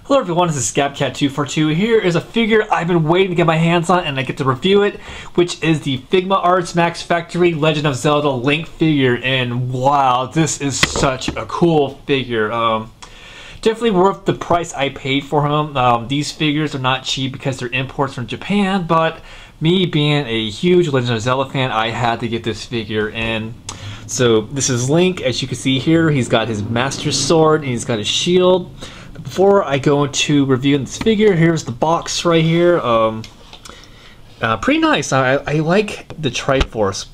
Hello everyone, this is ScabCat242. Here is a figure I've been waiting to get my hands on and I get to review it, which is the Figma Arts Max Factory Legend of Zelda Link figure. And wow, this is such a cool figure. Definitely worth the price I paid for him. These figures are not cheap because they're imports from Japan, but me being a huge Legend of Zelda fan, I had to get this figure. And so this is Link. As you can see here, he's got his Master Sword and he's got his shield. Before I go into reviewing this figure, here's the box right here. Pretty nice. I like the Triforce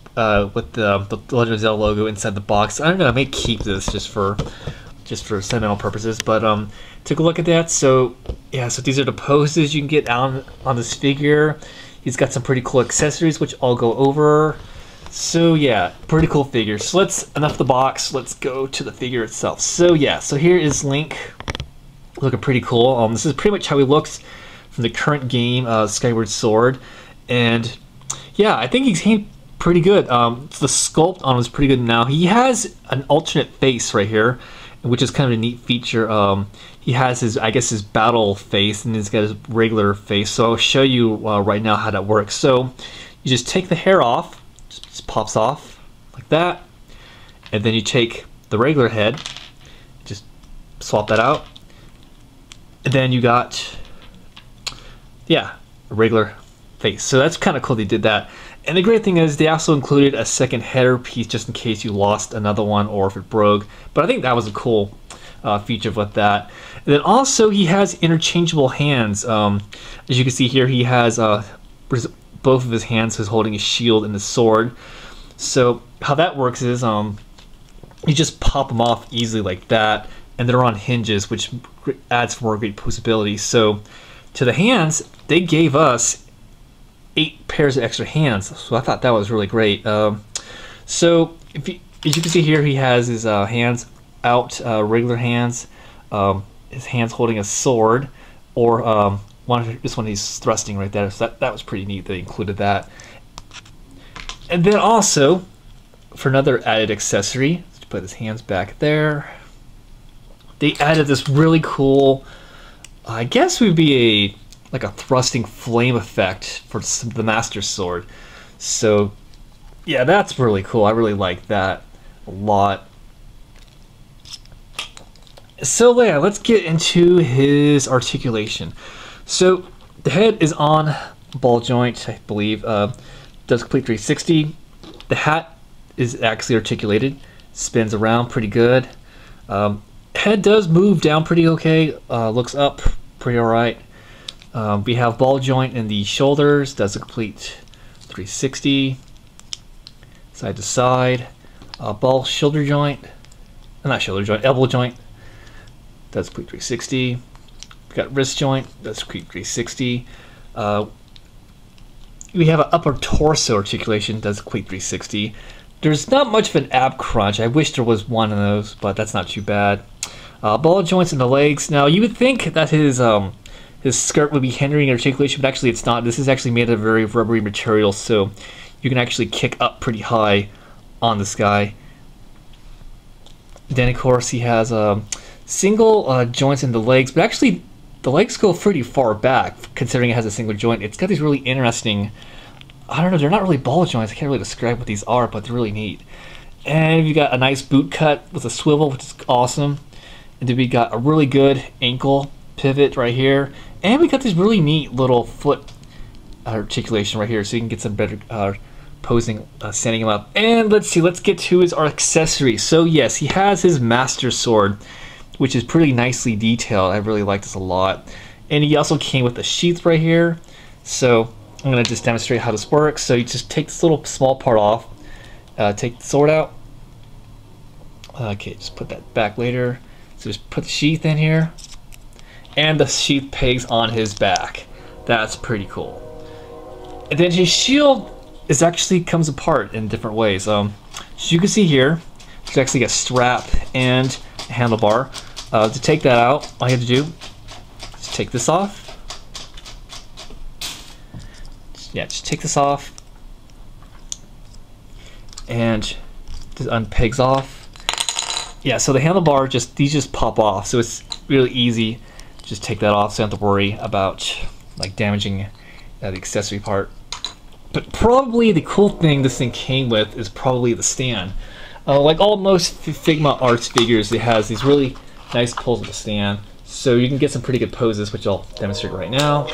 with the Legend of Zelda logo inside the box. I don't know, I may keep this just for sentimental purposes, but take a look at that. So yeah, so these are the poses you can get on this figure. He's got some pretty cool accessories which I'll go over. So yeah, pretty cool figure. So enough the box, let's go to the figure itself. So yeah, so here is Link. Looking pretty cool. This is pretty much how he looks from the current game, Skyward Sword, and yeah, I think he's pretty good. The sculpt on him is pretty good now. He has an alternate face right here, which is kind of a neat feature. He has his, I guess, his battle face, and he's got his regular face. So I'll show you right now how that works. So you just take the hair off, just pops off like that, and then you take the regular head, just swap that out. And then you got, yeah, a regular face. So that's kind of cool they did that. And the great thing is they also included a second header piece just in case you lost another one or if it broke. But I think that was a cool feature with that. And then also he has interchangeable hands. As you can see here, he has both of his hands. He's holding a shield and a sword. So how that works is you just pop them off easily like that. And they're on hinges, which adds more great posability. So to the hands, they gave us 8 pairs of extra hands. So I thought that was really great. So as you can see here, he has his hands out, regular hands, his hands holding a sword, or this one he's thrusting right there. So that was pretty neat. They included that. And then also, for another added accessory, let's put his hands back there. They added this really cool, I guess would be like a thrusting flame effect for the Master Sword. So yeah, that's really cool. I really like that a lot. So yeah, let's get into his articulation. So the head is on ball joint, I believe. Does complete 360. The hat is actually articulated, spins around pretty good. Head does move down pretty okay, looks up pretty alright. We have ball joint in the shoulders, does a complete 360, side to side. Ball shoulder joint, not shoulder joint, elbow joint, does a complete 360. We got wrist joint, does a complete 360. We have an upper torso articulation, does a complete 360. There's not much of an ab crunch. I wish there was one of those, but that's not too bad. Ball joints in the legs. Now you would think that his skirt would be hindering articulation, but actually it's not. This is actually made of very rubbery material, so you can actually kick up pretty high on this guy. Then of course he has single joints in the legs, but actually the legs go pretty far back considering it has a single joint. It's got these really interesting, I don't know, they're not really ball joints. I can't really describe what these are, but they're really neat. And you got a nice boot cut with a swivel, which is awesome. And then we got a really good ankle pivot right here. And we got this really neat little foot articulation right here, so you can get some better posing, standing him up. And let's see, let's get to his accessories. So yes, he has his Master Sword, which is pretty nicely detailed. I really like this a lot. And he also came with a sheath right here. So I'm going to just demonstrate how this works. So you just take this little small part off, take the sword out. Okay, just put that back later. So just put the sheath in here, and the sheath pegs on his back. That's pretty cool. And then his shield comes apart in different ways. So you can see here, there's actually a strap and a handlebar. To take that out, all you have to do is take this off. Yeah, just take this off, and just unpegs off. Yeah, so the handlebar these just pop off, so it's really easy just take that off, so you don't have to worry about like damaging the accessory part. But probably the cool thing this thing came with is probably the stand. Like most Figma Arts figures, it has these really nice pulls with the stand, so you can get some pretty good poses, which I'll demonstrate right now.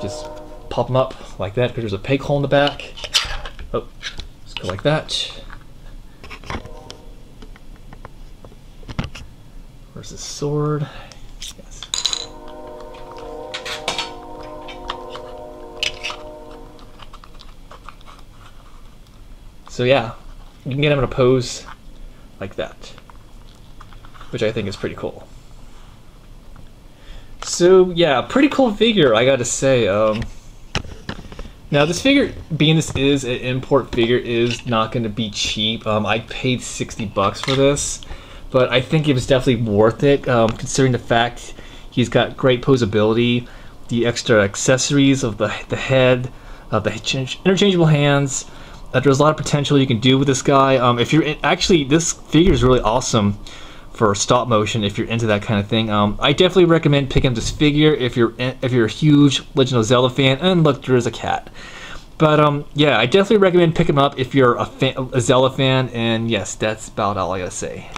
Just pop them up like that, because there's a peg hole in the back. Oh, just go like that. Where's the sword? Yes. So yeah, you can get him in a pose like that, which I think is pretty cool. So yeah, pretty cool figure, I gotta say. Now this figure, being this is an import figure, is not going to be cheap. I paid $60 for this, but I think it was definitely worth it, considering the fact he's got great posability, the extra accessories of the head, the interchangeable hands. There's a lot of potential you can do with this guy. If you're actually, this figure is really awesome for stop motion if you're into that kind of thing. I definitely recommend picking up this figure if you're a huge Legend of Zelda fan. And look, there is a cat. But yeah, I definitely recommend picking him up if you're a Zelda fan. And yes, that's about all I gotta say.